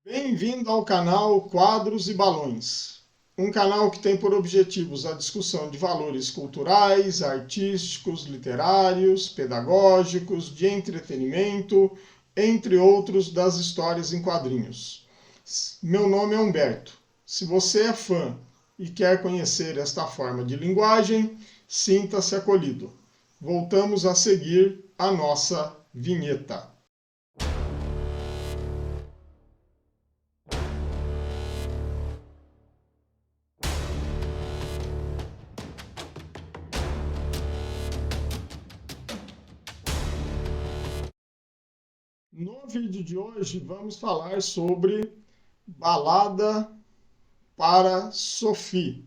Bem-vindo ao canal Quadros e Balões, um canal que tem por objetivos a discussão de valores culturais, artísticos, literários, pedagógicos, de entretenimento, entre outros das histórias em quadrinhos. Meu nome é Humberto. Se você é fã e quer conhecer esta forma de linguagem, sinta-se acolhido. Voltamos a seguir a nossa vinheta. No vídeo de hoje vamos falar sobre Balada para Sophie,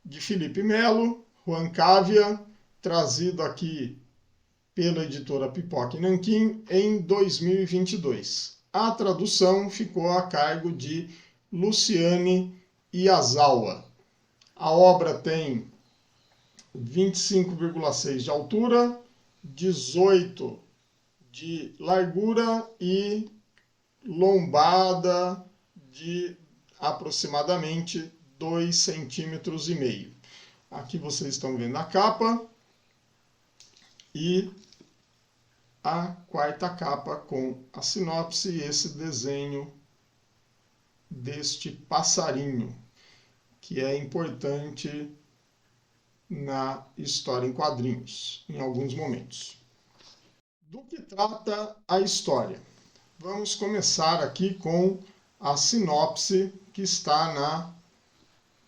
de Felipe Melo, Juan Cávia, trazido aqui pela editora Pipoca e Nanquim em 2022. A tradução ficou a cargo de Luciane Iyazawa. A obra tem 25,6 de altura, 18 de largura e lombada de aproximadamente 2,5 centímetros. Aqui vocês estão vendo a capa e a quarta capa com a sinopse e esse desenho deste passarinho, que é importante na história em quadrinhos, em alguns momentos. Do que trata a história? Vamos começar aqui com a sinopse que está na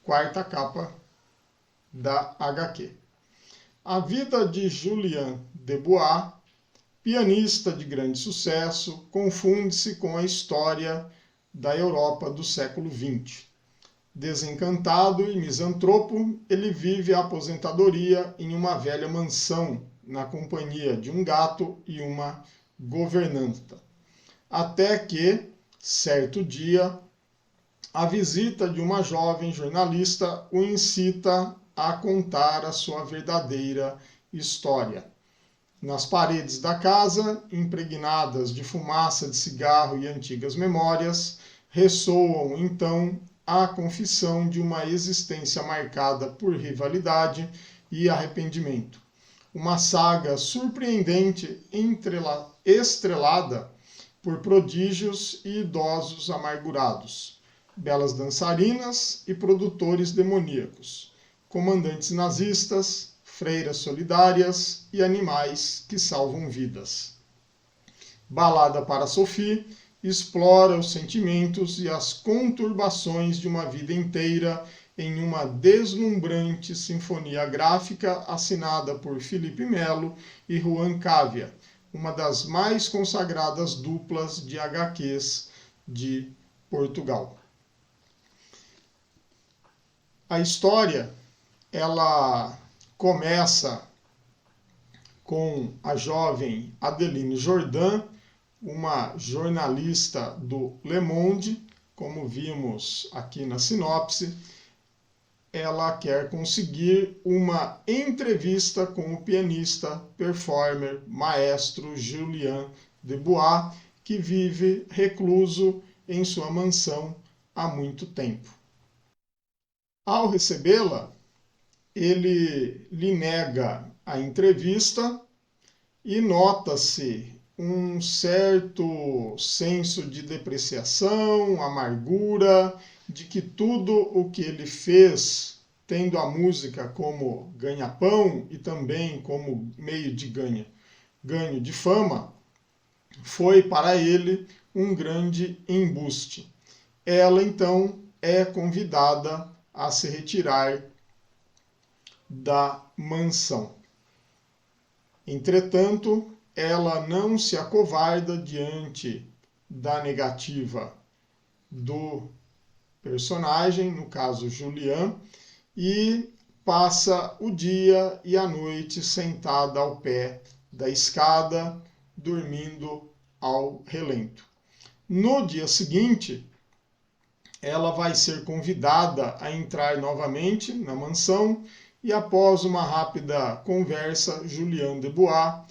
quarta capa da HQ. A vida de Julien Debois, pianista de grande sucesso, confunde-se com a história da Europa do século XX. Desencantado e misantropo, ele vive a aposentadoria em uma velha mansão, na companhia de um gato e uma governanta. Até que, certo dia, a visita de uma jovem jornalista o incita a contar a sua verdadeira história. Nas paredes da casa, impregnadas de fumaça de cigarro e antigas memórias, ressoam então a confissão de uma existência marcada por rivalidade e arrependimento. Uma saga surpreendente, estrelada por prodígios e idosos amargurados, belas dançarinas e produtores demoníacos, comandantes nazistas, freiras solidárias e animais que salvam vidas. Balada para Sophie explora os sentimentos e as conturbações de uma vida inteira em uma deslumbrante sinfonia gráfica assinada por Felipe Melo e Juan Cávia, uma das mais consagradas duplas de HQs de Portugal. A história, ela começa com a jovem Adeline Jordan, uma jornalista do Le Monde, como vimos aqui na sinopse. Ela quer conseguir uma entrevista com o pianista, performer, maestro Julien Debois, que vive recluso em sua mansão há muito tempo. Ao recebê-la, ele lhe nega a entrevista e nota-se um certo senso de depreciação, amargura, de que tudo o que ele fez, tendo a música como ganha-pão e também como meio de ganho de fama, foi para ele um grande embuste. Ela, então, é convidada a se retirar da mansão. Entretanto, ela não se acovarda diante da negativa do personagem, no caso Julien, e passa o dia e a noite sentada ao pé da escada, dormindo ao relento. No dia seguinte, ela vai ser convidada a entrar novamente na mansão e, após uma rápida conversa, Julien Debois,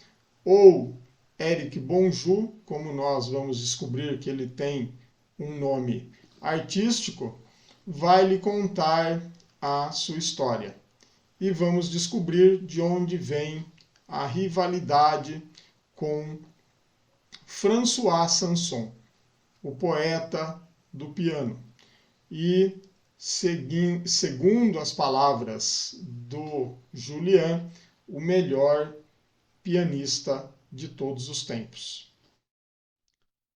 ou Eric Bonjour, como nós vamos descobrir que ele tem um nome artístico, vai lhe contar a sua história. E vamos descobrir de onde vem a rivalidade com François Sanson, o poeta do piano. E, segundo as palavras do Julian, o melhor pianista de todos os tempos.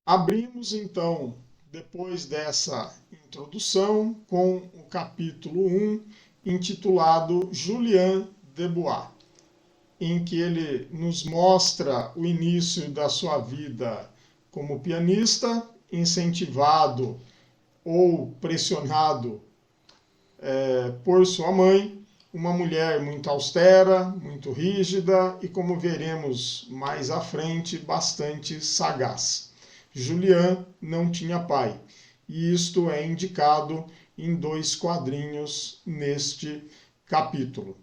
Abrimos então, depois dessa introdução, com o capítulo 1, intitulado Julien Dubois, em que ele nos mostra o início da sua vida como pianista, incentivado ou pressionado por sua mãe, uma mulher muito austera, muito rígida e, como veremos mais à frente, bastante sagaz. Julian não tinha pai, e isto é indicado em 2 quadrinhos neste capítulo.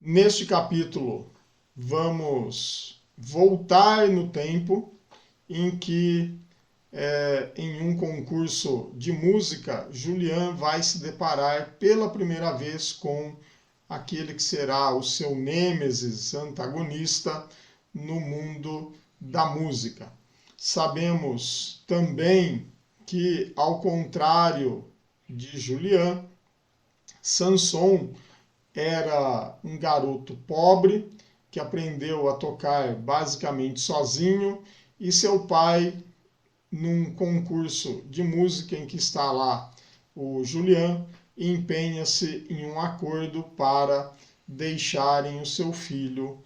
Neste capítulo, vamos voltar no tempo em que, em um concurso de música, Julian vai se deparar pela primeira vez com aquele que será o seu nêmesis antagonista no mundo da música. Sabemos também que, ao contrário de Julian, Sanson era um garoto pobre que aprendeu a tocar basicamente sozinho, e seu pai, num concurso de música em que está lá o Julian, empenha-se em um acordo para deixarem o seu filho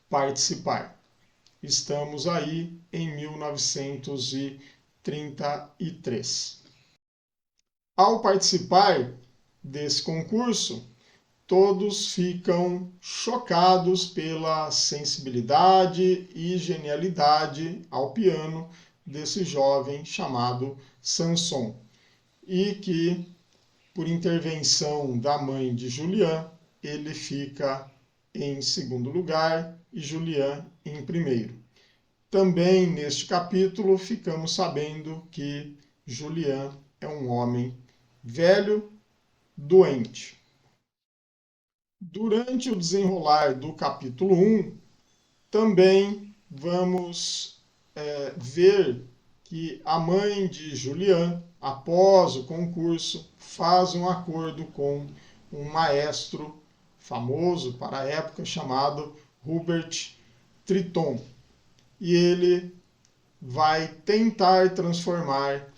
participar. Estamos aí em 1933. Ao participar desse concurso, todos ficam chocados pela sensibilidade e genialidade ao piano desse jovem chamado Sanson, e que, por intervenção da mãe de Julian, ele fica em segundo lugar e Julian em primeiro. Também neste capítulo ficamos sabendo que Julian é um homem velho, doente. Durante o desenrolar do capítulo 1, também vamos ver que a mãe de Julian, após o concurso, faz um acordo com um maestro famoso para a época chamado Hubert Triton. E ele vai tentar transformar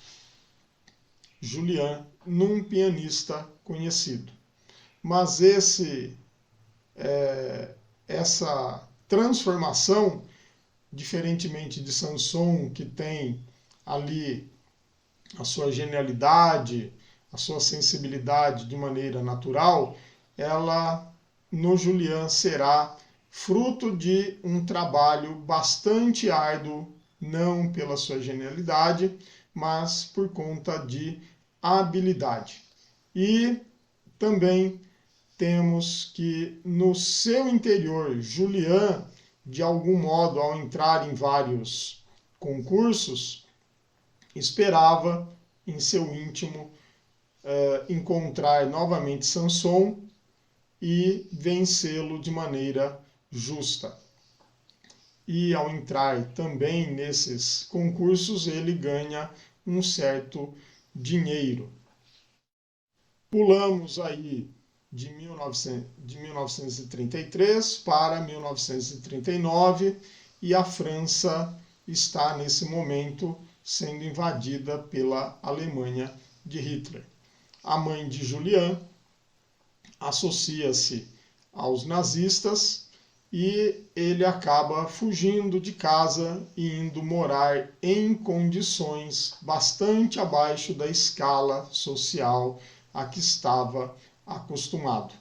Julian num pianista conhecido. Mas essa transformação, diferentemente de Sanson, que tem ali a sua genialidade, a sua sensibilidade de maneira natural, ela no Julian será fruto de um trabalho bastante árduo, não pela sua genialidade, mas por conta de habilidade. E também temos que no seu interior, Julian, de algum modo, ao entrar em vários concursos, esperava em seu íntimo encontrar novamente Sanson e vencê-lo de maneira justa. E ao entrar também nesses concursos, ele ganha um certo dinheiro. Pulamos aí de 1933 para 1939 e a França está nesse momento sendo invadida pela Alemanha de Hitler. A mãe de Julian associa-se aos nazistas e ele acaba fugindo de casa e indo morar em condições bastante abaixo da escala social a que estava acostumado.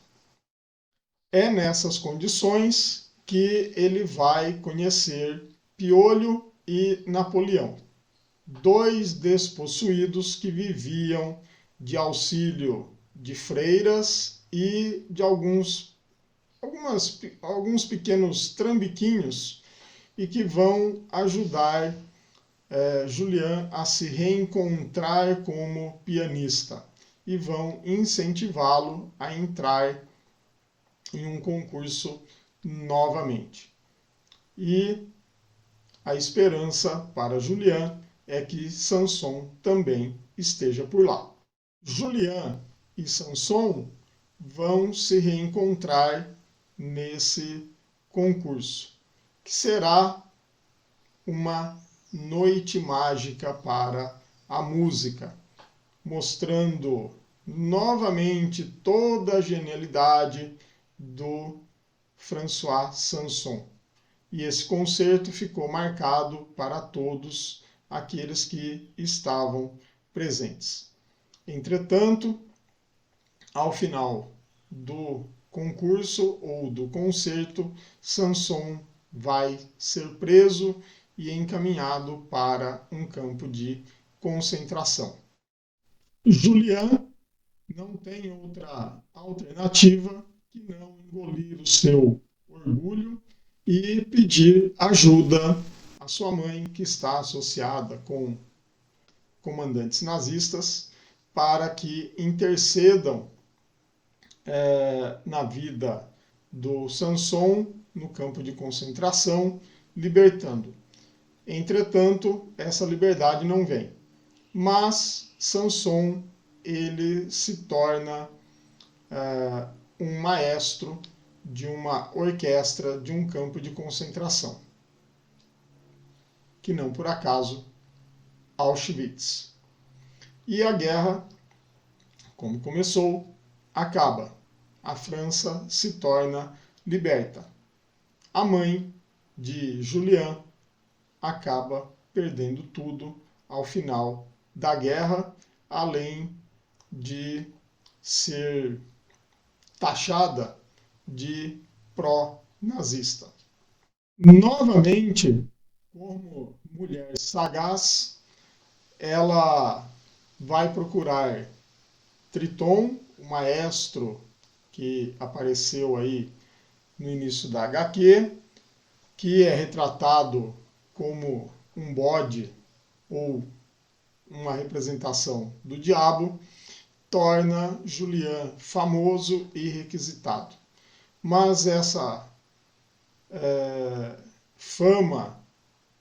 É nessas condições que ele vai conhecer Piolho e Napoleão, 2 despossuídos que viviam de auxílio de freiras e de alguns pequenos trambiquinhos e que vão ajudar Julian a se reencontrar como pianista e vão incentivá-lo a entrar em um concurso novamente. E a esperança para Julian é que Samson também esteja por lá. Julian e Samson vão se reencontrar nesse concurso, que será uma noite mágica para a música, mostrando novamente toda a genialidade do François Sanson. E esse concerto ficou marcado para todos aqueles que estavam presentes. Entretanto, ao final do concurso ou do concerto, Samson vai ser preso e encaminhado para um campo de concentração. Julian não tem outra alternativa que não engolir o seu orgulho e pedir ajuda à sua mãe, que está associada com comandantes nazistas, para que intercedam na vida do Samson no campo de concentração, libertando. Entretanto, essa liberdade não vem. Mas Samson ele se torna um maestro de uma orquestra de um campo de concentração, que não por acaso Auschwitz. E a guerra, como começou, acaba. A França se torna liberta. A mãe de Julian acaba perdendo tudo ao final da guerra, além de ser taxada de pró-nazista. Novamente, como mulher sagaz, ela vai procurar Triton, o maestro que apareceu aí no início da HQ, que é retratado como um bode ou uma representação do diabo, torna Julian famoso e requisitado. Mas essa fama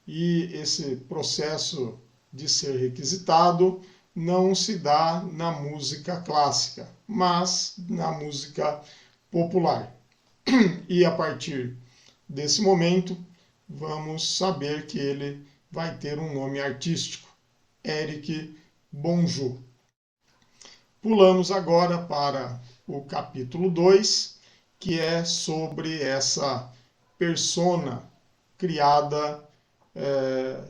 e esse processo de ser requisitado não se dá na música clássica, mas na música popular. E a partir desse momento, vamos saber que ele vai ter um nome artístico, Eric Bonjour. Pulamos agora para o capítulo 2, que é sobre essa persona criada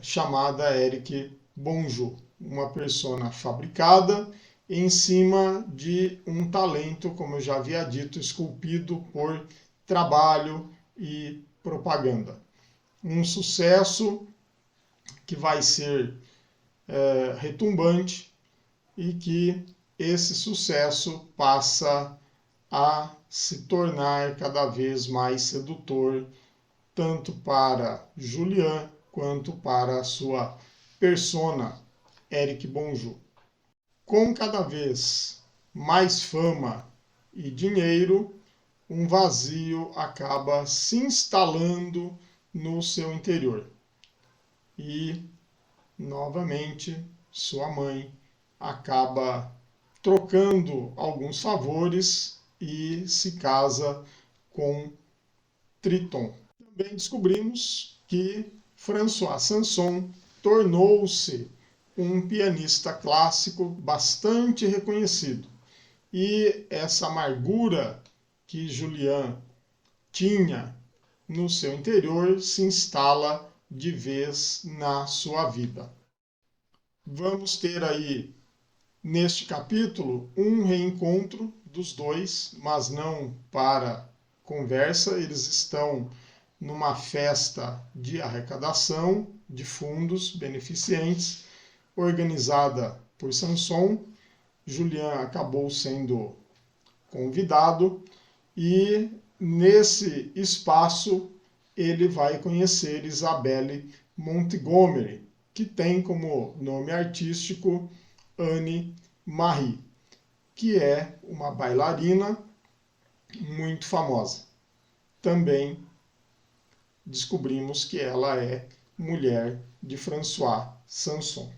chamada Eric Bonjour, uma persona fabricada em cima de um talento, como eu já havia dito, esculpido por trabalho e propaganda. Um sucesso que vai ser retumbante e que esse sucesso passa a se tornar cada vez mais sedutor, tanto para Julian quanto para a sua persona, Eric Bonjour. Com cada vez mais fama e dinheiro, um vazio acaba se instalando no seu interior. E, novamente, sua mãe acaba trocando alguns favores e se casa com Triton. Também descobrimos que François Sanson tornou-se um pianista clássico bastante reconhecido. E essa amargura que Julian tinha no seu interior se instala de vez na sua vida. Vamos ter aí, neste capítulo, um reencontro dos dois, mas não para conversa. Eles estão numa festa de arrecadação de fundos beneficentes, organizada por Samson. Julian acabou sendo convidado e nesse espaço ele vai conhecer Isabelle Montgomery, que tem como nome artístico Anne Marie, que é uma bailarina muito famosa. Também descobrimos que ela é mulher de François Sanson.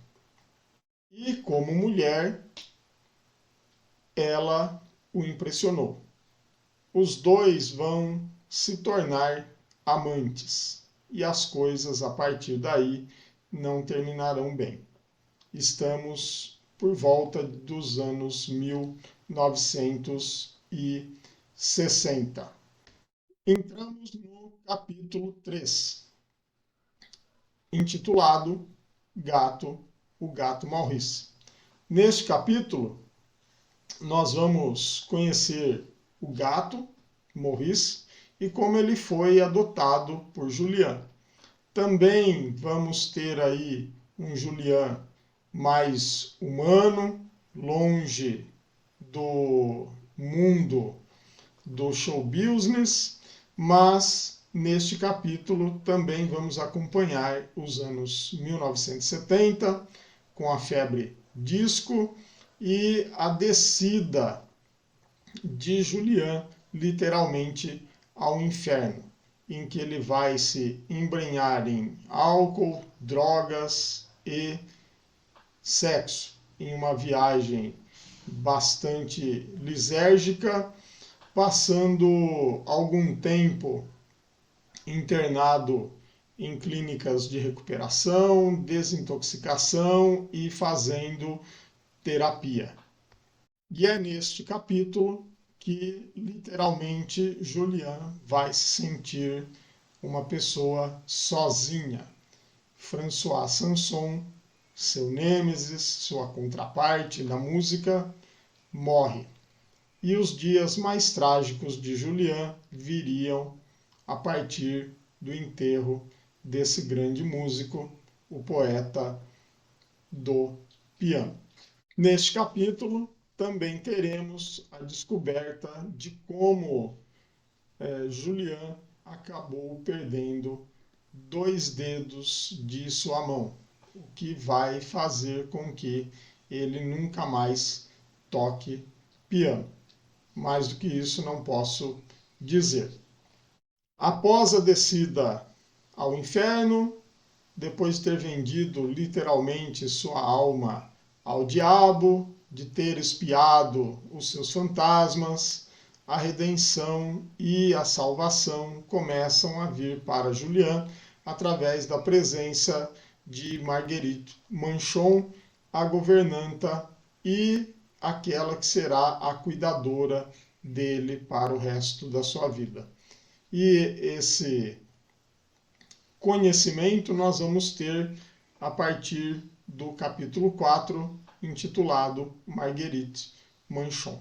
E como mulher, ela o impressionou. Os dois vão se tornar amantes e as coisas a partir daí não terminarão bem. Estamos por volta dos anos 1960. Entramos no capítulo 3, intitulado O Gato Maurice. Neste capítulo, nós vamos conhecer o gato Maurice e como ele foi adotado por Julian. Também vamos ter aí um Julian mais humano, longe do mundo do show business, mas neste capítulo também vamos acompanhar os anos 1970, com a febre disco e a descida de Julian literalmente ao inferno, em que ele vai se embrenhar em álcool, drogas e sexo, em uma viagem bastante lisérgica, passando algum tempo internado em clínicas de recuperação, desintoxicação e fazendo terapia. E é neste capítulo que, literalmente, Julian vai se sentir uma pessoa sozinha. François Sanson, seu nêmesis, sua contraparte na música, morre. E os dias mais trágicos de Julian viriam a partir do enterro desse grande músico, o poeta do piano. Neste capítulo, também teremos a descoberta de como Julian acabou perdendo 2 dedos de sua mão, o que vai fazer com que ele nunca mais toque piano. Mais do que isso não posso dizer. Após a descida ao inferno, depois de ter vendido literalmente sua alma ao diabo, de ter espiado os seus fantasmas, a redenção e a salvação começam a vir para Julian através da presença de Marguerite Manchon, a governanta e aquela que será a cuidadora dele para o resto da sua vida. E esse conhecimento nós vamos ter a partir do capítulo 4, intitulado Marguerite Manchon.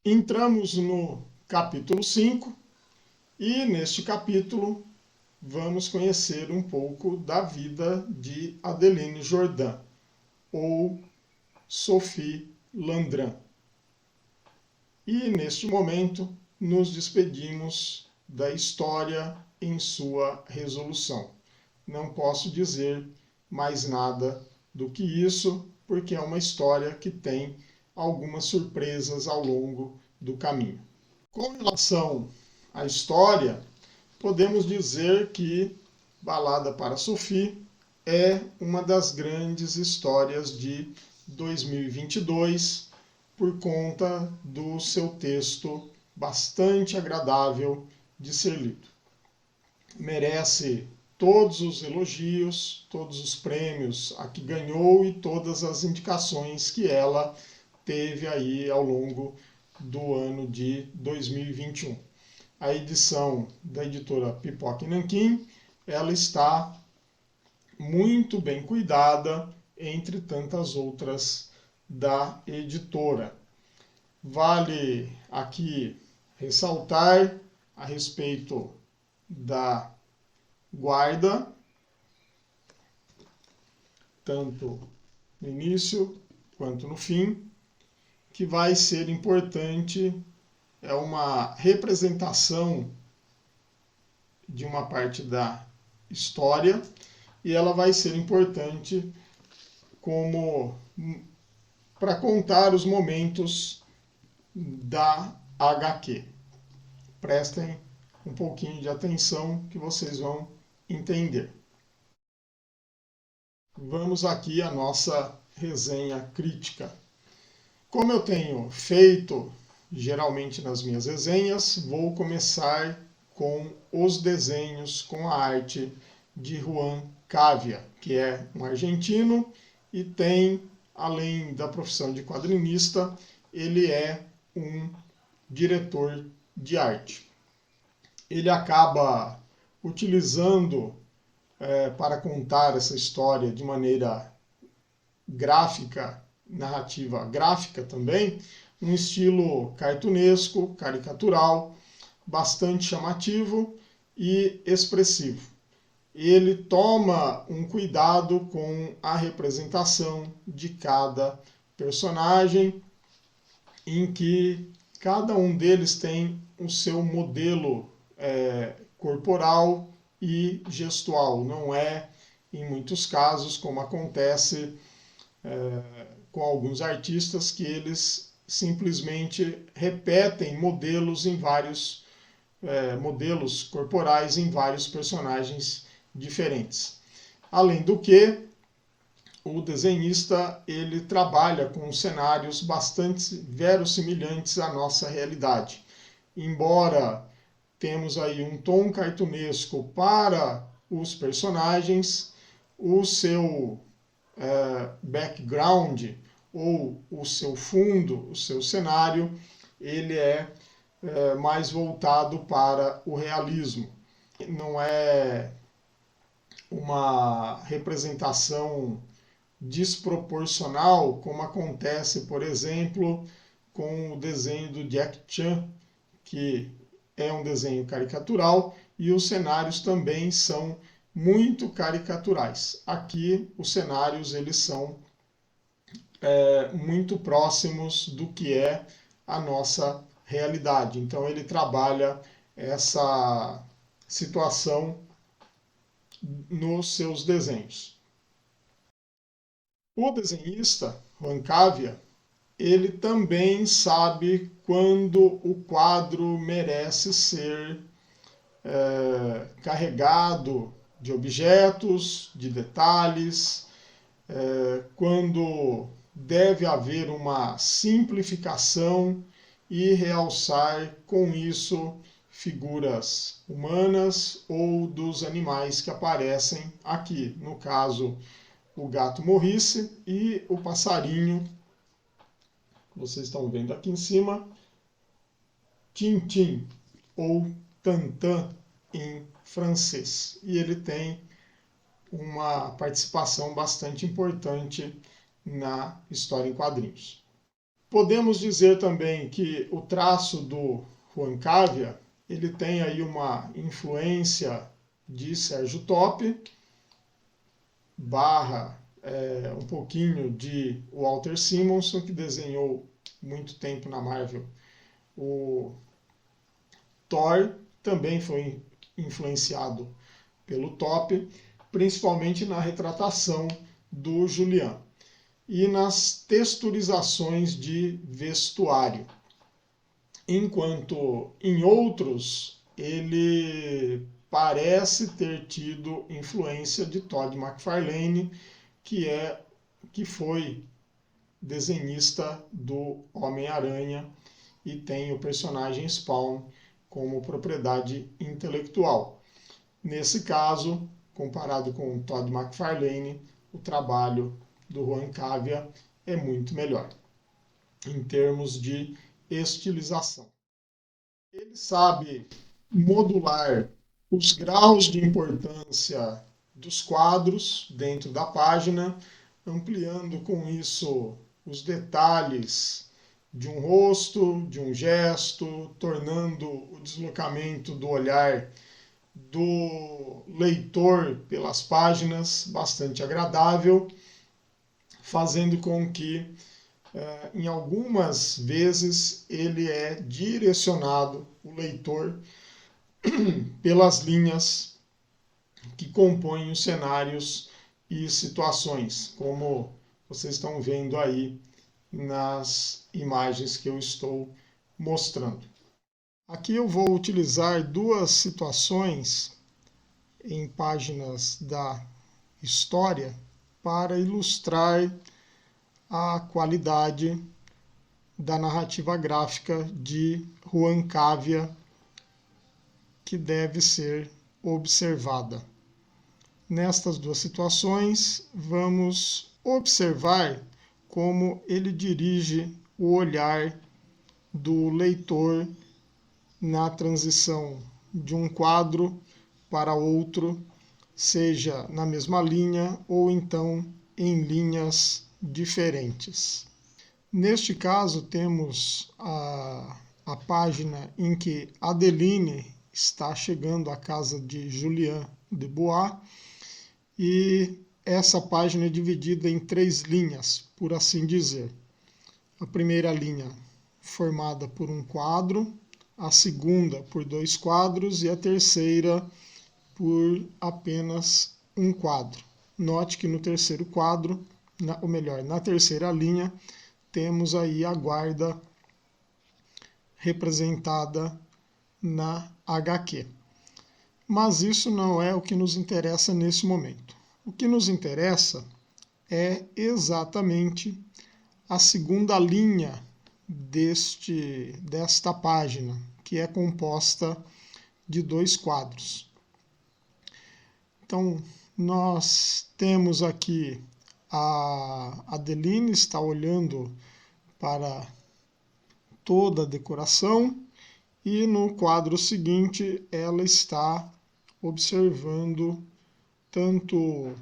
Entramos no capítulo 5 e neste capítulo vamos conhecer um pouco da vida de Adeline Jourdan, ou Sophie Landrin. E neste momento nos despedimos da história em sua resolução. Não posso dizer mais nada do que isso, porque é uma história que tem algumas surpresas ao longo do caminho. Com relação à história, podemos dizer que Balada para Sophie é uma das grandes histórias de 2022, por conta do seu texto bastante agradável de ser lido. Merece todos os elogios, todos os prêmios a que ganhou e todas as indicações que ela teve aí ao longo do ano de 2021. A edição da editora Pipoca e Nanquim, ela está muito bem cuidada, entre tantas outras da editora. Vale aqui ressaltar a respeito da guarda, tanto no início quanto no fim, que vai ser importante, é uma representação de uma parte da história e ela vai ser importante como para contar os momentos da HQ. Prestem um pouquinho de atenção que vocês vão entender. Vamos aqui à nossa resenha crítica. Como eu tenho feito geralmente nas minhas resenhas, vou começar com os desenhos, com a arte de Juan Cavia, que é um argentino e tem, além da profissão de quadrinista, ele é um diretor de arte. Ele acaba utilizando para contar essa história de maneira gráfica, narrativa gráfica também, um estilo cartunesco, caricatural, bastante chamativo e expressivo. Ele toma um cuidado com a representação de cada personagem, em que cada um deles tem o seu modelo corporal e gestual. Não é, em muitos casos, como acontece com alguns artistas, que eles simplesmente repetem modelos em vários modelos corporais em vários personagens diferentes. Além do que, o desenhista ele trabalha com cenários bastante verossimilhantes à nossa realidade. Embora temos aí um tom cartunesco para os personagens, o seu background ou o seu fundo, o seu cenário, ele é mais voltado para o realismo. Não é uma representação desproporcional, como acontece, por exemplo, com o desenho do Jack Chan, que é um desenho caricatural, e os cenários também são muito caricaturais. Aqui, os cenários eles são muito próximos do que é a nossa realidade. Então, ele trabalha essa situação nos seus desenhos. O desenhista, Juan Cavia, ele também sabe quando o quadro merece ser carregado de objetos, de detalhes, quando deve haver uma simplificação e realçar com isso figuras humanas ou dos animais que aparecem aqui. No caso, o gato Maurice e o passarinho, vocês estão vendo aqui em cima, Tintin ou Tantan em francês. E ele tem uma participação bastante importante na história em quadrinhos. Podemos dizer também que o traço do Juan Cavia ele tem aí uma influência de Sérgio Toppe, barra um pouquinho de Walter Simonson, que desenhou muito tempo na Marvel. O Thor também foi influenciado pelo Toppe, principalmente na retratação do Julian e nas texturizações de vestuário. Enquanto em outros ele parece ter tido influência de Todd McFarlane, que foi desenhista do Homem-Aranha e tem o personagem Spawn como propriedade intelectual. Nesse caso, comparado com o Todd McFarlane, o trabalho do Juan Cavia é muito melhor em termos de estilização. Ele sabe modular os graus de importância dos quadros dentro da página, ampliando com isso os detalhes de um rosto, de um gesto, tornando o deslocamento do olhar do leitor pelas páginas bastante agradável, fazendo com que em algumas vezes ele é direcionado, o leitor, pelas linhas que compõem os cenários e situações, como vocês estão vendo aí nas imagens que eu estou mostrando. Aqui eu vou utilizar duas situações em páginas da história para ilustrar a qualidade da narrativa gráfica de Juan Cavia, que deve ser observada. Nestas duas situações, vamos observar como ele dirige o olhar do leitor na transição de um quadro para outro, seja na mesma linha ou então em linhas diferentes. Neste caso, temos a página em que Adeline está chegando à casa de Julien de Bois, e essa página é dividida em 3 linhas, por assim dizer. A primeira linha formada por um quadro, a segunda por 2 quadros e a terceira por apenas um quadro. Note que no terceiro quadro, na terceira linha, temos aí a guarda representada na HQ. Mas isso não é o que nos interessa nesse momento. O que nos interessa é exatamente a segunda linha desta página, que é composta de 2 quadros. Então, nós temos aqui a Adeline está olhando para toda a decoração e no quadro seguinte ela está observando tanto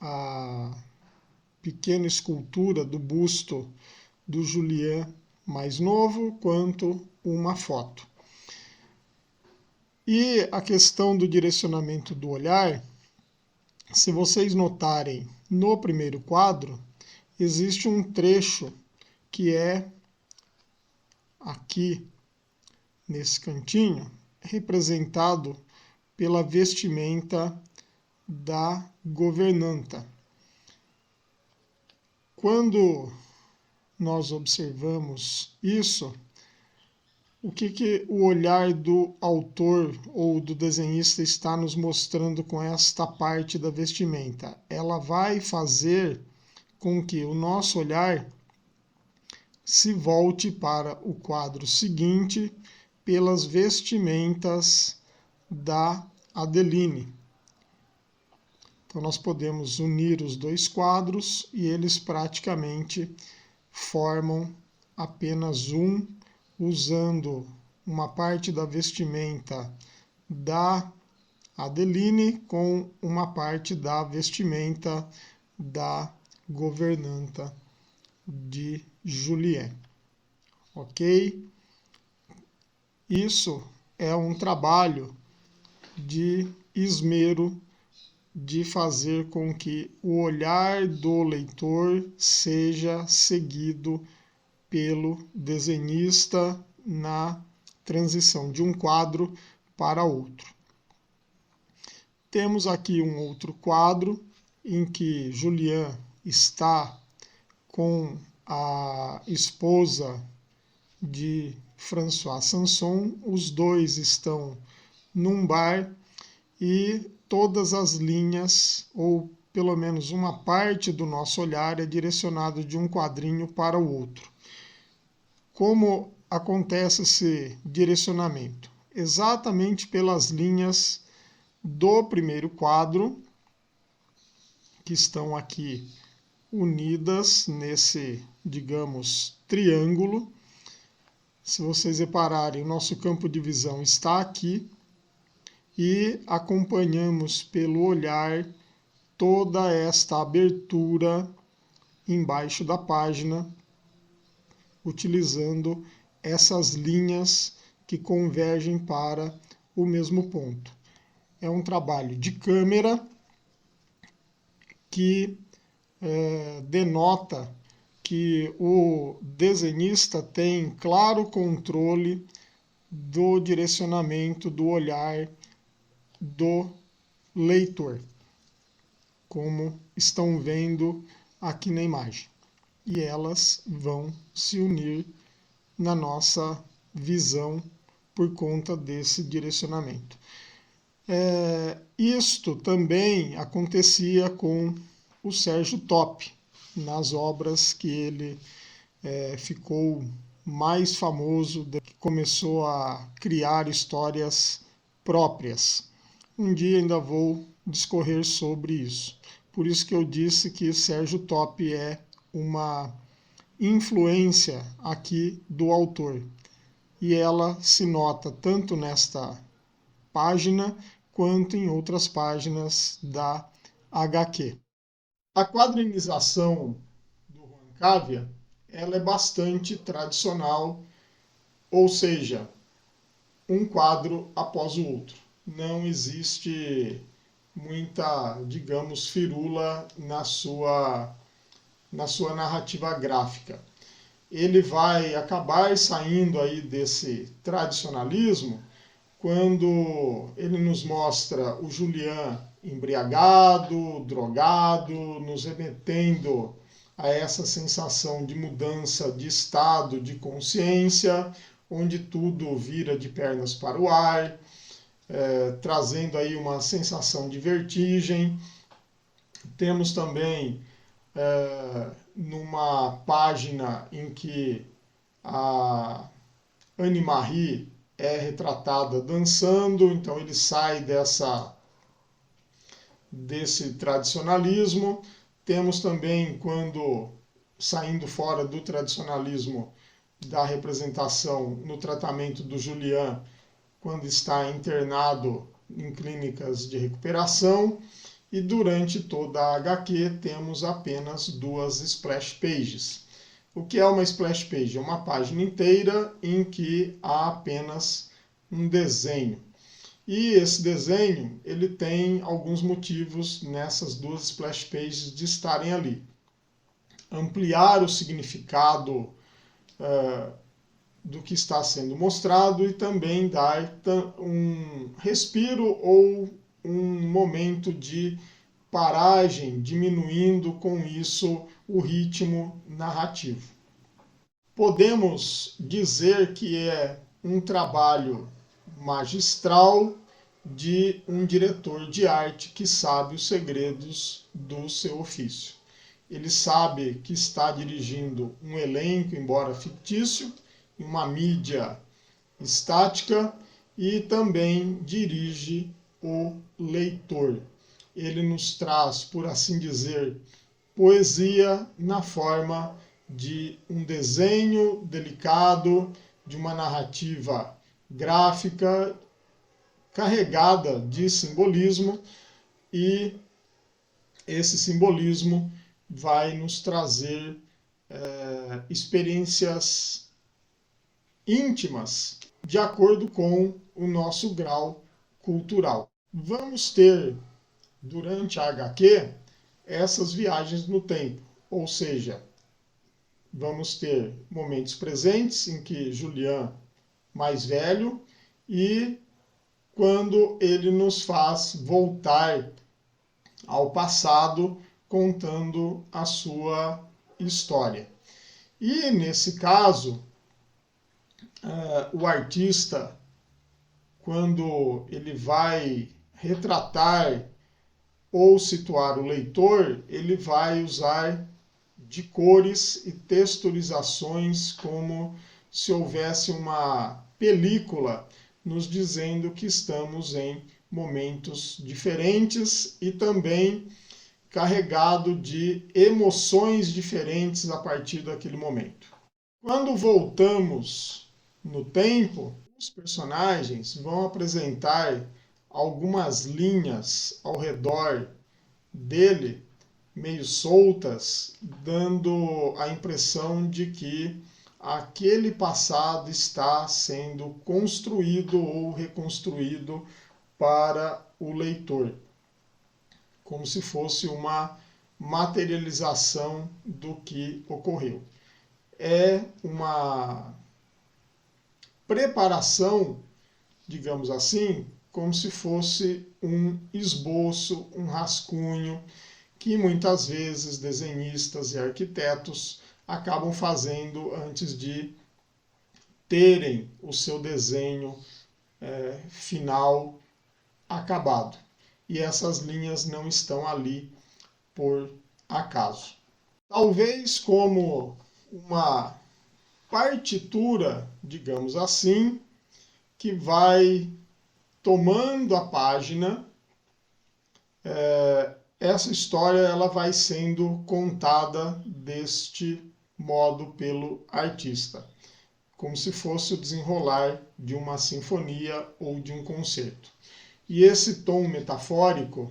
a pequena escultura do busto do Julien mais novo, quanto uma foto. E a questão do direcionamento do olhar, se vocês notarem no primeiro quadro, existe um trecho que é aqui nesse cantinho, representado pela vestimenta da governanta. Quando nós observamos isso, o que o olhar do autor ou do desenhista está nos mostrando com esta parte da vestimenta? Ela vai fazer com que o nosso olhar se volte para o quadro seguinte pelas vestimentas da Adeline. Então nós podemos unir os 2 quadros e eles praticamente formam apenas um, usando uma parte da vestimenta da Adeline com uma parte da vestimenta da governanta de Julien. Ok? Isso é um trabalho de esmero de fazer com que o olhar do leitor seja seguido pelo desenhista na transição de um quadro para outro. Temos aqui um outro quadro em que Julien está com a esposa de François Sanson. Os dois estão num bar e todas as linhas, ou pelo menos uma parte do nosso olhar, é direcionado de um quadrinho para o outro. Como acontece esse direcionamento? Exatamente pelas linhas do primeiro quadro, que estão aqui unidas nesse, digamos, triângulo. Se vocês repararem, o nosso campo de visão está aqui e acompanhamos pelo olhar toda esta abertura embaixo da página, utilizando essas linhas que convergem para o mesmo ponto. É um trabalho de câmera que denota que o desenhista tem claro controle do direcionamento do olhar do leitor, como estão vendo aqui na imagem. E elas vão se unir na nossa visão por conta desse direcionamento. Isto também acontecia com o Sérgio Topp, nas obras que ele ficou mais famoso, que começou a criar histórias próprias. Um dia ainda vou discorrer sobre isso. Por isso que eu disse que Sérgio Topp é uma influência aqui do autor. E ela se nota tanto nesta página quanto em outras páginas da HQ. A quadrinização do Juan Cavia, ela é bastante tradicional, ou seja, um quadro após o outro. Não existe muita, digamos, firula na sua narrativa gráfica. Ele vai acabar saindo aí desse tradicionalismo quando ele nos mostra o Julian embriagado, drogado, nos remetendo a essa sensação de mudança de estado de consciência, onde tudo vira de pernas para o ar, trazendo aí uma sensação de vertigem. Temos também numa página em que a Anne-Marie é retratada dançando, então ele sai desse tradicionalismo. Temos também, quando saindo fora do tradicionalismo da representação no tratamento do Julian, quando está internado em clínicas de recuperação. E durante toda a HQ temos apenas 2 splash pages. O que é uma splash page? É uma página inteira em que há apenas um desenho. E esse desenho ele tem alguns motivos nessas 2 splash pages de estarem ali. Ampliar o significado do que está sendo mostrado e também dar um respiro ou um momento de paragem, diminuindo com isso o ritmo narrativo. Podemos dizer que é um trabalho magistral de um diretor de arte que sabe os segredos do seu ofício. Ele sabe que está dirigindo um elenco, embora fictício, em uma mídia estática, e também dirige o leitor. Ele nos traz, por assim dizer, poesia na forma de um desenho delicado, de uma narrativa gráfica carregada de simbolismo, e esse simbolismo vai nos trazer experiências íntimas de acordo com o nosso grau cultural. Vamos ter, durante a HQ, essas viagens no tempo, ou seja, vamos ter momentos presentes em que Julian, mais velho, e quando ele nos faz voltar ao passado contando a sua história. E nesse caso, o artista, quando ele vai retratar ou situar o leitor, ele vai usar de cores e texturizações como se houvesse uma película nos dizendo que estamos em momentos diferentes e também carregado de emoções diferentes a partir daquele momento. Quando voltamos no tempo, os personagens vão apresentar algumas linhas ao redor dele, meio soltas, dando a impressão de que aquele passado está sendo construído ou reconstruído para o leitor, como se fosse uma materialização do que ocorreu. É uma preparação, digamos assim, como se fosse um esboço, um rascunho, que muitas vezes desenhistas e arquitetos acabam fazendo antes de terem o seu desenho final acabado. E essas linhas não estão ali por acaso. Talvez como uma partitura, digamos assim, que vai tomando a página, essa história ela vai sendo contada deste modo pelo artista, como se fosse o desenrolar de uma sinfonia ou de um concerto. E esse tom metafórico,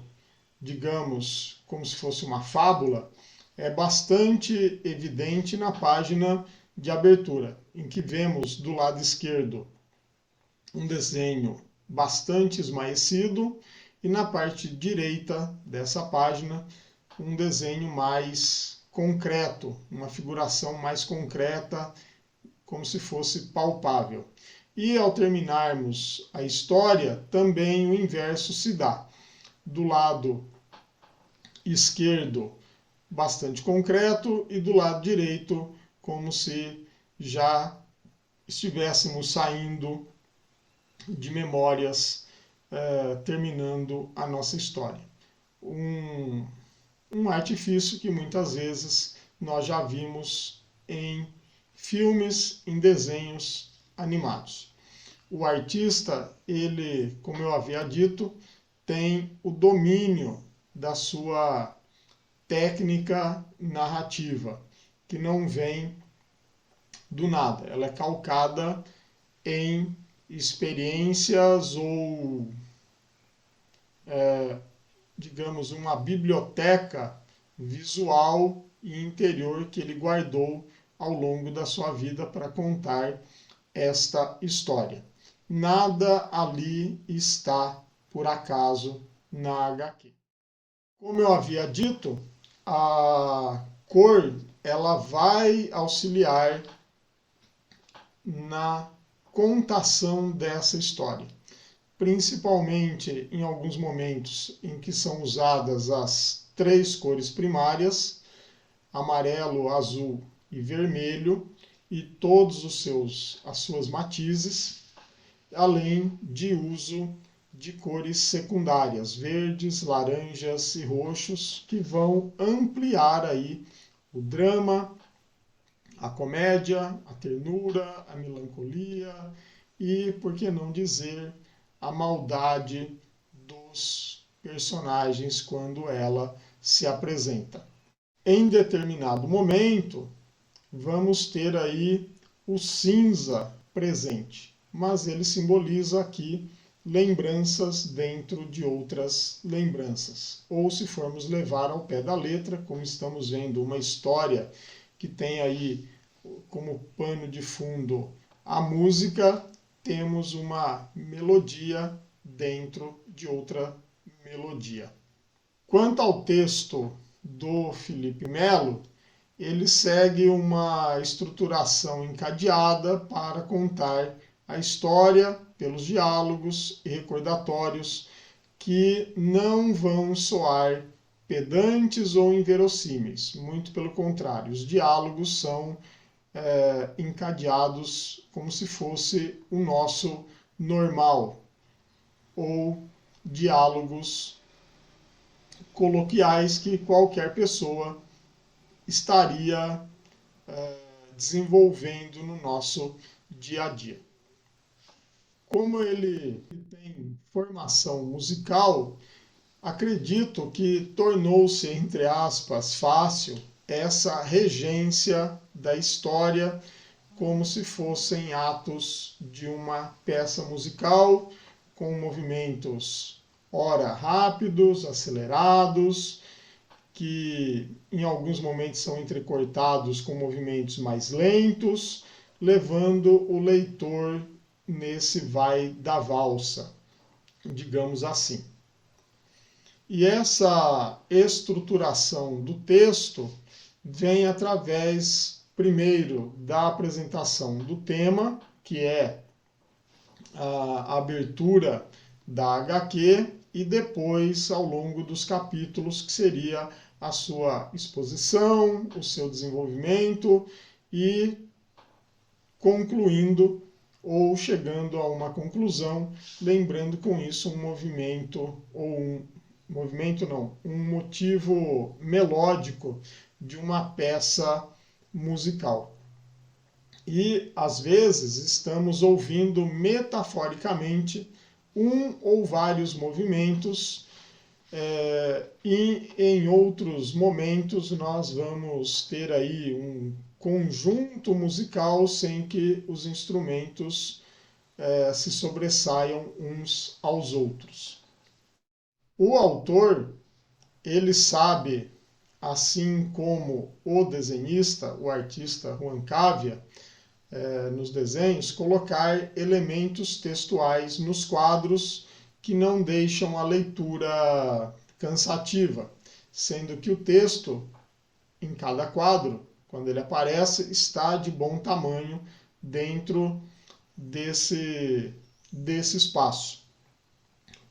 digamos, como se fosse uma fábula, é bastante evidente na página de abertura, em que vemos do lado esquerdo um desenho bastante esmaecido e na parte direita dessa página um desenho mais concreto, uma figuração mais concreta, como se fosse palpável. E ao terminarmos a história, também o inverso se dá. Do lado esquerdo, bastante concreto, e do lado direito, como se já estivéssemos saindo de memórias, terminando a nossa história. Um artifício que muitas vezes nós já vimos em filmes, em desenhos animados. O artista, ele, como eu havia dito, tem o domínio da sua técnica narrativa, que não vem do nada. Ela é calcada em experiências ou, digamos, uma biblioteca visual e interior que ele guardou ao longo da sua vida para contar esta história. Nada ali está por acaso na HQ. Como eu havia dito, a cor ela vai auxiliar na contação dessa história, principalmente em alguns momentos em que são usadas as 3 cores primárias, amarelo, azul e vermelho, e todos as suas matizes, além de uso de cores secundárias, verdes, laranjas e roxos, que vão ampliar aí o drama, a comédia, a ternura, a melancolia e, por que não dizer, a maldade dos personagens quando ela se apresenta. Em determinado momento, vamos ter aí o cinza presente, mas ele simboliza aqui lembranças dentro de outras lembranças. Ou, se formos levar ao pé da letra, como estamos vendo uma história que tem aí como pano de fundo a música, temos uma melodia dentro de outra melodia. Quanto ao texto do Felipe Melo, ele segue uma estruturação encadeada para contar a história pelos diálogos e recordatórios que não vão soar pedantes ou inverossímeis. Muito pelo contrário, os diálogos são encadeados como se fosse o nosso normal, ou diálogos coloquiais que qualquer pessoa estaria desenvolvendo no nosso dia a dia. Como ele tem formação musical, acredito que tornou-se, entre aspas, fácil essa regência da história como se fossem atos de uma peça musical, com movimentos ora rápidos, acelerados, que em alguns momentos são entrecortados com movimentos mais lentos, levando o leitor nesse vai da valsa, digamos assim. E essa estruturação do texto vem através, primeiro, da apresentação do tema, que é a abertura da HQ e depois ao longo dos capítulos, que seria a sua exposição, o seu desenvolvimento e concluindo ou chegando a uma conclusão, lembrando com isso um movimento ou um motivo melódico de uma peça musical. E às vezes estamos ouvindo metaforicamente um ou vários movimentos, e em outros momentos nós vamos ter aí um conjunto musical sem que os instrumentos se sobressaiam uns aos outros. O autor, ele sabe, assim como o desenhista, o artista Juan Cavia, nos desenhos, colocar elementos textuais nos quadros que não deixam a leitura cansativa, sendo que o texto em cada quadro, quando ele aparece, está de bom tamanho dentro desse espaço,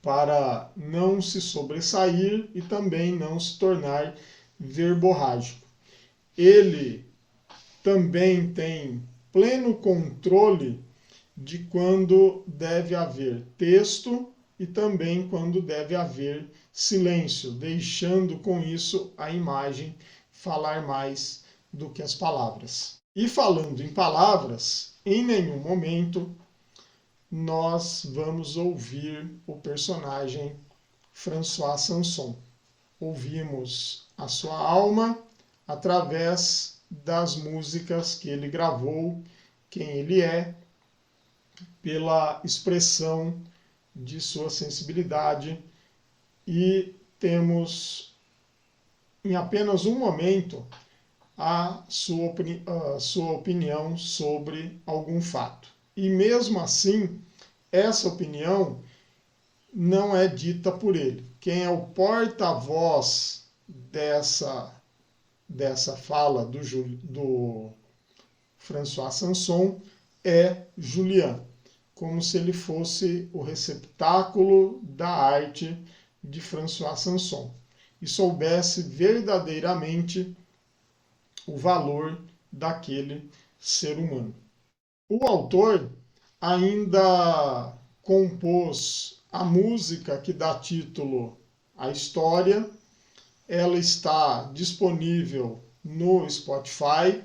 para não se sobressair e também não se tornar verborrágico. Ele também tem pleno controle de quando deve haver texto e também quando deve haver silêncio, deixando com isso a imagem falar mais do que as palavras. E falando em palavras, em nenhum momento nós vamos ouvir o personagem François Sanson. Ouvimos a sua alma através das músicas que ele gravou, quem ele é, pela expressão de sua sensibilidade, e temos em apenas um momento a sua opinião sobre algum fato. E mesmo assim, essa opinião não é dita por ele. Quem é o porta-voz dessa fala do François Sanson é Julian, como se ele fosse o receptáculo da arte de François Sanson e soubesse verdadeiramente o valor daquele ser humano. O autor ainda compôs a música que dá título à história. Ela está disponível no Spotify,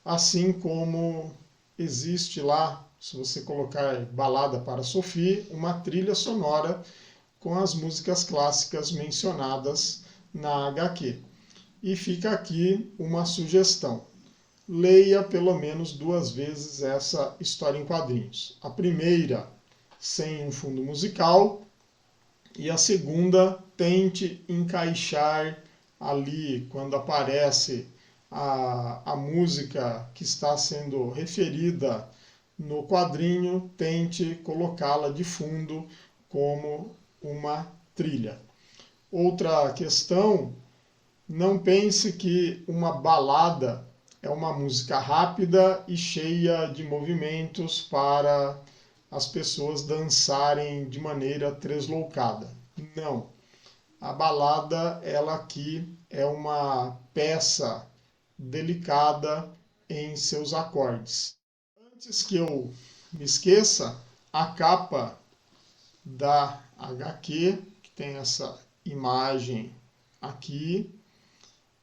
assim como existe lá, se você colocar Balada para Sophie, uma trilha sonora com as músicas clássicas mencionadas na HQ. E fica aqui uma sugestão: leia pelo menos 2 vezes essa história em quadrinhos. A primeira sem um fundo musical e a segunda tente encaixar ali, quando aparece a música que está sendo referida no quadrinho, tente colocá-la de fundo como uma trilha. Outra questão: não pense que uma balada é uma música rápida e cheia de movimentos para as pessoas dançarem de maneira tresloucada. Não. A balada, ela aqui é uma peça delicada em seus acordes. Antes que eu me esqueça, a capa da HQ, que tem essa imagem aqui,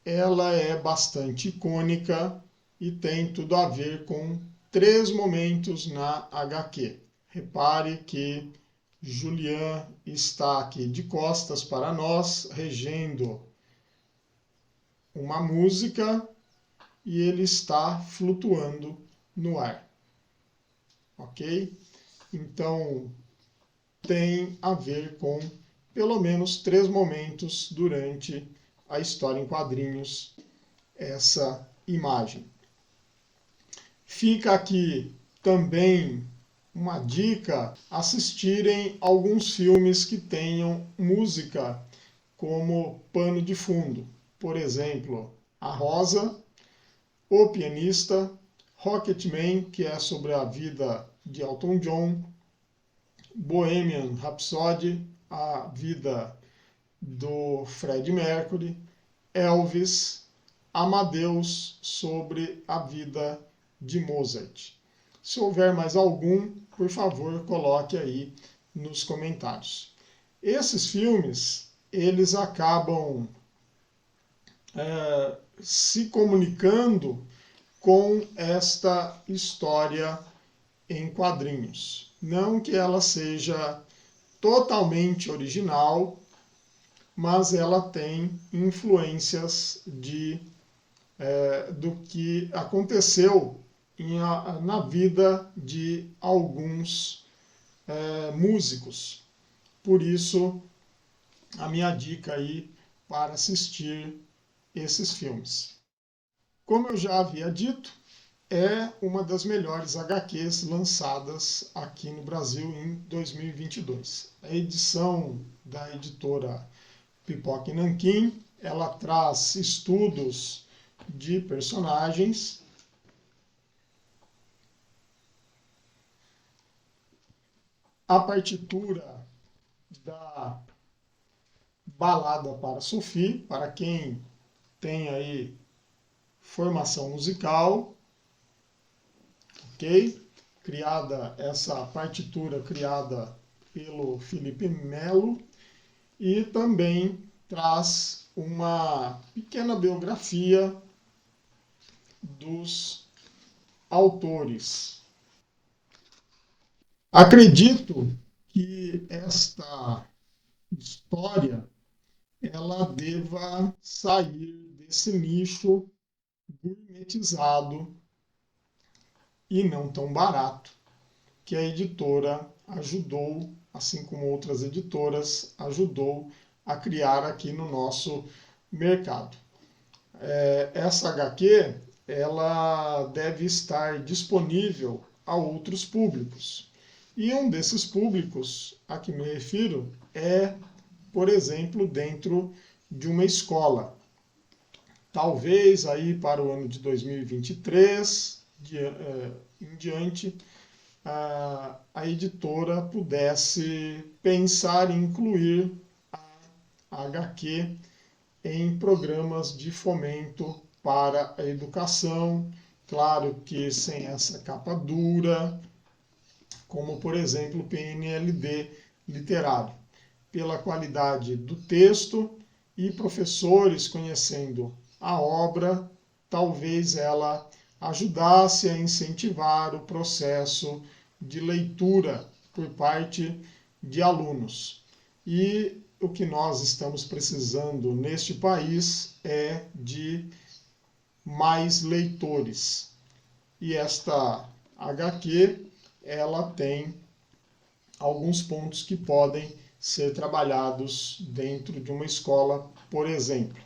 ela é bastante icônica e tem tudo a ver com 3 momentos na HQ. Repare que Julian está aqui de costas para nós, regendo uma música, e ele está flutuando no ar. Ok? Então, tem a ver com pelo menos 3 momentos durante a história em quadrinhos, essa imagem. Fica aqui também uma dica: assistirem alguns filmes que tenham música como pano de fundo. Por exemplo, A Rosa, O Pianista, Rocketman, que é sobre a vida de Elton John, Bohemian Rhapsody, a vida do Freddie Mercury, Elvis, Amadeus, sobre a vida de Mozart. Se houver mais algum, por favor, coloque aí nos comentários. Esses filmes, eles acabam se comunicando com esta história em quadrinhos. Não que ela seja totalmente original, mas ela tem influências do que aconteceu na vida de alguns músicos. Por isso, a minha dica aí para assistir esses filmes. Como eu já havia dito, é uma das melhores HQs lançadas aqui no Brasil em 2022. A edição da editora Pipoca e Nanquim, ela traz estudos de personagens, a partitura da Balada para Sophie, para quem tem aí formação musical, ok? Essa partitura criada pelo Felipe Melo, e também traz uma pequena biografia dos autores. Acredito que esta história ela deva sair desse nicho gourmetizado e não tão barato que a editora ajudou, assim como outras editoras, ajudou a criar aqui no nosso mercado. Essa HQ ela deve estar disponível a outros públicos. E um desses públicos a que me refiro é, por exemplo, dentro de uma escola. Talvez aí para o ano de 2023 em diante, a editora pudesse pensar em incluir a HQ em programas de fomento para a educação, claro que sem essa capa dura, como por exemplo o PNLD literário, pela qualidade do texto e professores conhecendo a obra, talvez ela ajudasse a incentivar o processo de leitura por parte de alunos. E o que nós estamos precisando neste país é de mais leitores. E esta HQ, ela tem alguns pontos que podem ser trabalhados dentro de uma escola, por exemplo,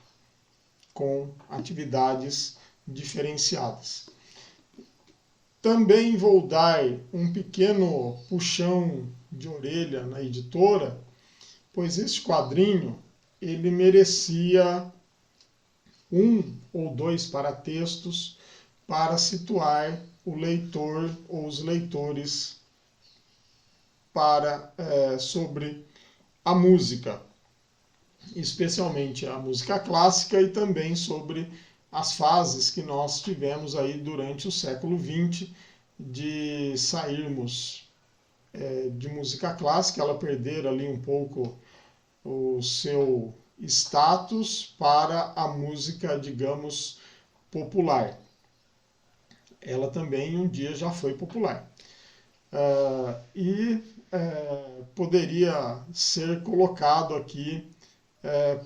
com atividades diferenciadas. Também vou dar um pequeno puxão de orelha na editora, pois este quadrinho ele merecia 1 ou 2 paratextos para situar o leitor ou os leitores sobre a música, especialmente a música clássica e também sobre as fases que nós tivemos aí durante o século XX de sairmos de música clássica, ela perder ali um pouco o seu status para a música, digamos, popular. Ela também um dia já foi popular. Poderia ser colocado aqui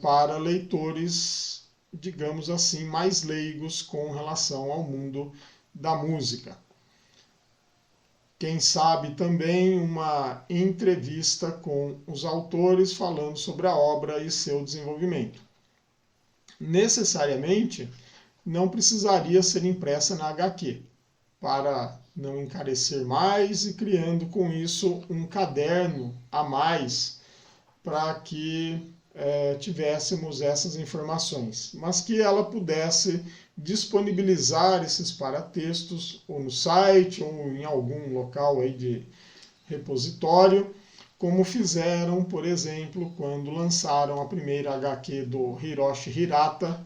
para leitores, digamos assim, mais leigos com relação ao mundo da música. Quem sabe também uma entrevista com os autores falando sobre a obra e seu desenvolvimento. Necessariamente, não precisaria ser impressa na HQ, para não encarecer mais e criando com isso um caderno a mais para que tivéssemos essas informações, mas que ela pudesse disponibilizar esses paratextos ou no site ou em algum local aí de repositório como fizeram, por exemplo, quando lançaram a primeira HQ do Hiroshi Hirata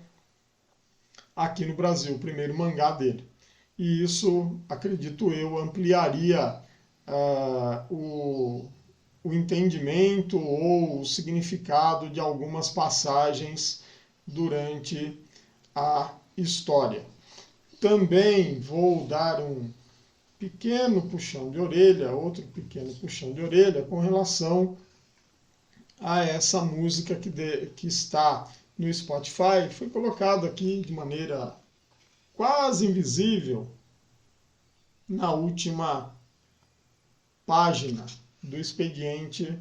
aqui no Brasil, o primeiro mangá dele. E isso, acredito eu, ampliaria o entendimento ou o significado de algumas passagens durante a história. Também vou dar um pequeno puxão de orelha, outro pequeno puxão de orelha com relação a essa música que está no Spotify. Foi colocado aqui de maneira quase invisível na última página do expediente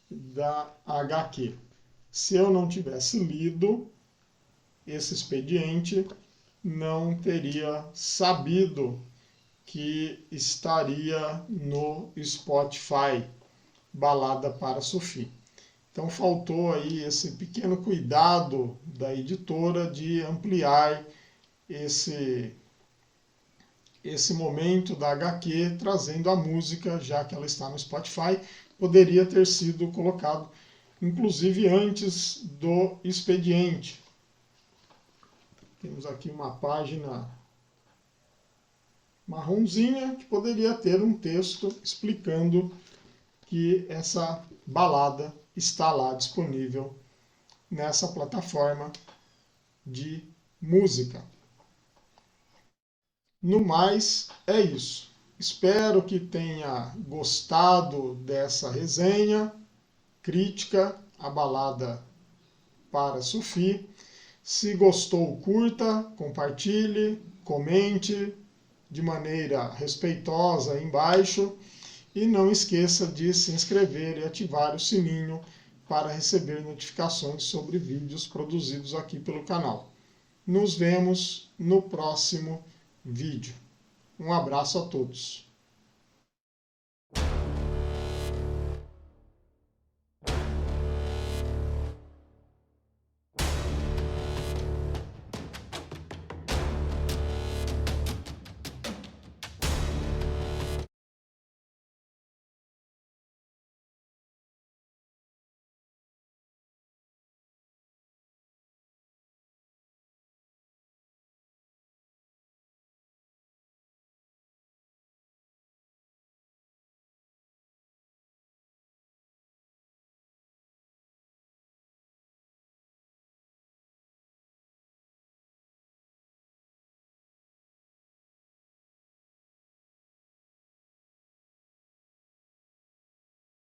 da HQ. Se eu não tivesse lido esse expediente, não teria sabido que estaria no Spotify, Balada para Sophie. Então faltou aí esse pequeno cuidado da editora de ampliar esse momento da HQ, trazendo a música, já que ela está no Spotify. Poderia ter sido colocado, inclusive, antes do expediente. Temos aqui uma página marronzinha que poderia ter um texto explicando que essa balada está lá disponível nessa plataforma de música. No mais, é isso. Espero que tenha gostado dessa resenha crítica à Balada para Sophie. Se gostou, curta, compartilhe, comente de maneira respeitosa aí embaixo. E não esqueça de se inscrever e ativar o sininho para receber notificações sobre vídeos produzidos aqui pelo canal. Nos vemos no próximo vídeo. Um abraço a todos.